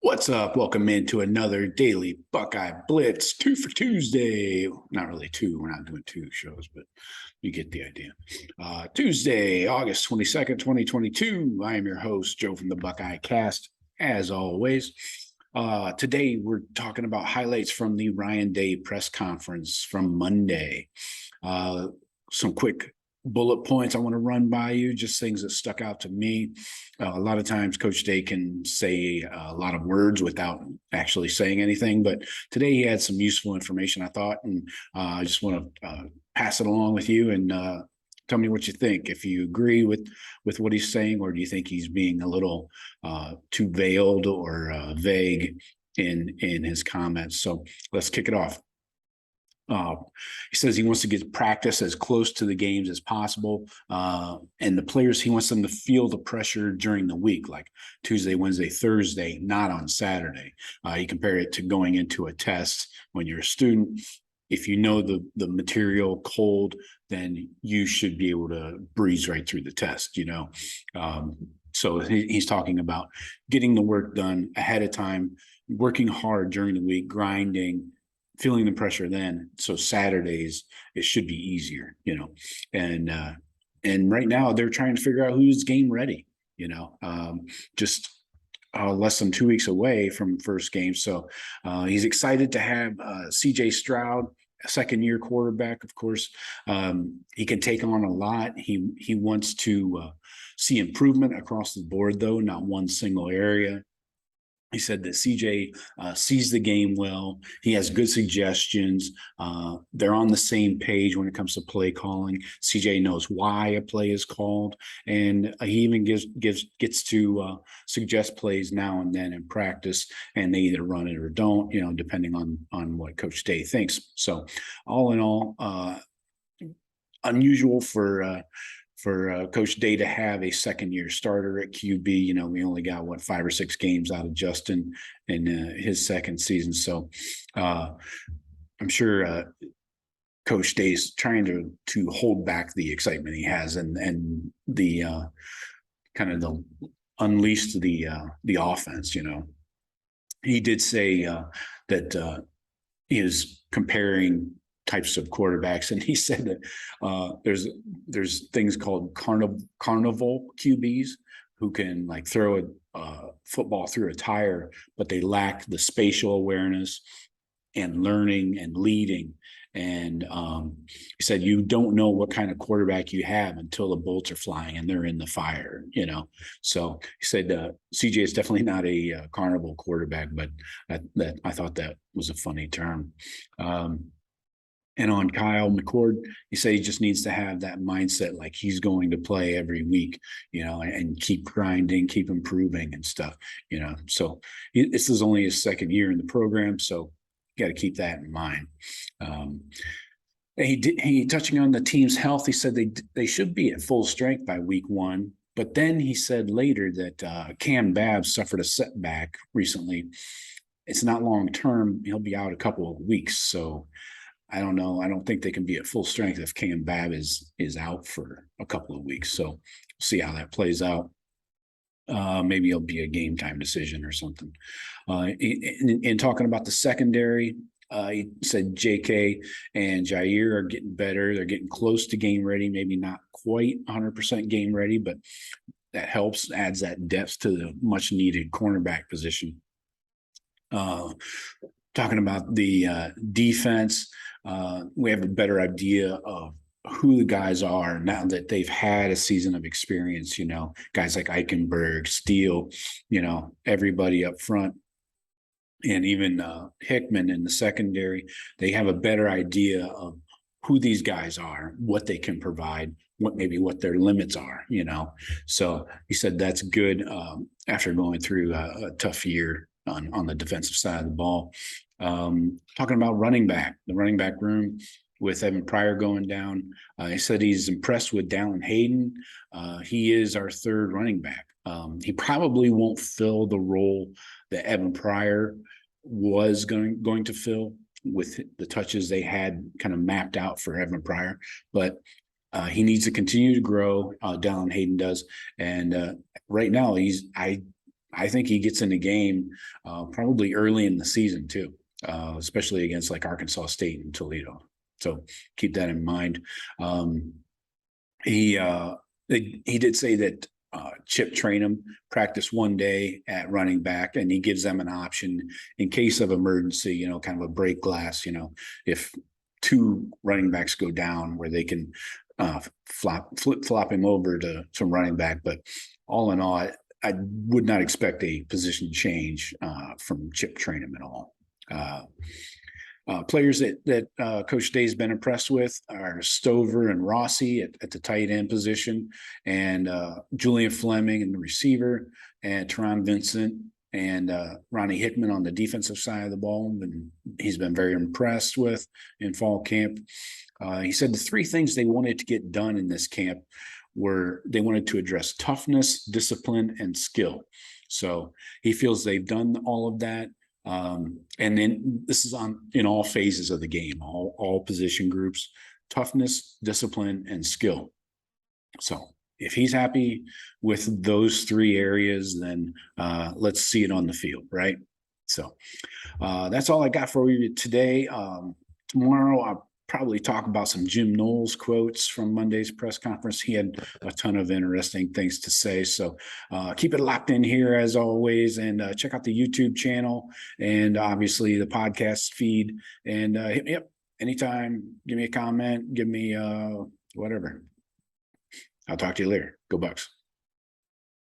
What's up? Welcome into another daily Buckeye Blitz, two for Tuesday. Not really two. We're not doing two shows, but you get the idea. Tuesday, August 22nd, 2022. I am your host, Joe from the Buckeye Cast, as always. Today, we're talking about highlights from the Ryan Day press conference from Monday. Some quick bullet points I want to run by you, just things that stuck out to me. A lot of times Coach Day can say a lot of words without actually saying anything, but today he had some useful information, I thought, and I just want to pass it along with you and tell me what you think. If you agree with what he's saying, or do you think he's being a little too veiled or vague in his comments? So let's kick it off. He says he wants to get practice as close to the games as possible. And the players, he wants them to feel the pressure during the week, like Tuesday, Wednesday, Thursday, not on Saturday. He compared it to going into a test when you're a student. If you know the material cold, then you should be able to breeze right through the test, So he's talking about getting the work done ahead of time, working hard during the week, grinding, feeling the pressure then. So Saturdays, it should be easier, and right now they're trying to figure out who's game ready, just less than 2 weeks away from first game. So he's excited to have CJ Stroud, a second-year quarterback. Of course, he can take on a lot. He wants to see improvement across the board, though, not one single area. He said that CJ sees the game well. He has good suggestions. They're on the same page when it comes to play calling. CJ knows why a play is called, and he even gets to suggest plays now and then in practice, and they either run it or don't, depending on what Coach Day thinks. So, all in all, unusual for Coach Day to have a second-year starter at QB. We only got 5 or 6 games out of Justin in his second season, so I'm sure Coach Day's trying to hold back the excitement he has and the kind of the unleash the offense. He did say that he is comparing types of quarterbacks, and he said that there's things called carnival QBs who can throw a football through a tire, but they lack the spatial awareness and learning and leading. And he said you don't know what kind of quarterback you have until the bolts are flying and they're in the fire, So he said CJ is definitely not a carnival quarterback, but I thought that was a funny term. And on Kyle McCord, he said he just needs to have that mindset like he's going to play every week, and keep grinding, keep improving and stuff, So this is only his second year in the program, so you got to keep that in mind. He touching on the team's health, he said they should be at full strength by week 1. But then he said later that Cam Babb suffered a setback recently. It's not long term. He'll be out a couple of weeks, so I don't know. I don't think they can be at full strength if Cam Babb is out for a couple of weeks. So we'll see how that plays out. Maybe it'll be a game time decision or something. In talking about the secondary, he said JK and Jair are getting better. They're getting close to game ready, maybe not quite 100% game ready, but that helps, adds that depth to the much needed cornerback position. Talking about the defense, we have a better idea of who the guys are now that they've had a season of experience, guys like Eichenberg, Steele, everybody up front, and even Hickman in the secondary. They have a better idea of who these guys are, what they can provide, what their limits are, So he said that's good after going through a tough year on the defensive side of the ball. Talking about the running back room with Evan Pryor going down. He said he's impressed with Dallin Hayden. He is our third running back. He probably won't fill the role that Evan Pryor was going to fill with the touches they had kind of mapped out for Evan Pryor, but he needs to continue to grow. Dallin Hayden does, and right now I think he gets in the game probably early in the season too, especially against like Arkansas State and Toledo. So keep that in mind. He did say that Chip Trainum practice one day at running back, and he gives them an option in case of emergency, kind of a break glass, if two running backs go down where they can flip-flop him over to some running back. But all in all, I would not expect a position change from Chip Trainum at all. Players that Coach Day's been impressed with are Stover and Rossi at the tight end position, and Julian Fleming in the receiver, and Teron Vincent and Ronnie Hickman on the defensive side of the ball. And he's been very impressed with in fall camp. He said the three things they wanted to get done in this camp were they wanted to address toughness, discipline, and skill. So he feels they've done all of that. And then this is in all phases of the game, all position groups, toughness, discipline, and skill. So if he's happy with those three areas, then let's see it on the field, right? So that's all I got for you today. Tomorrow I'll probably talk about some Jim Knowles quotes from Monday's press conference. He had a ton of interesting things to say. So keep it locked in here as always, and check out the YouTube channel and obviously the podcast feed. And hit me up anytime. Give me a comment. Give me whatever. I'll talk to you later. Go Bucks.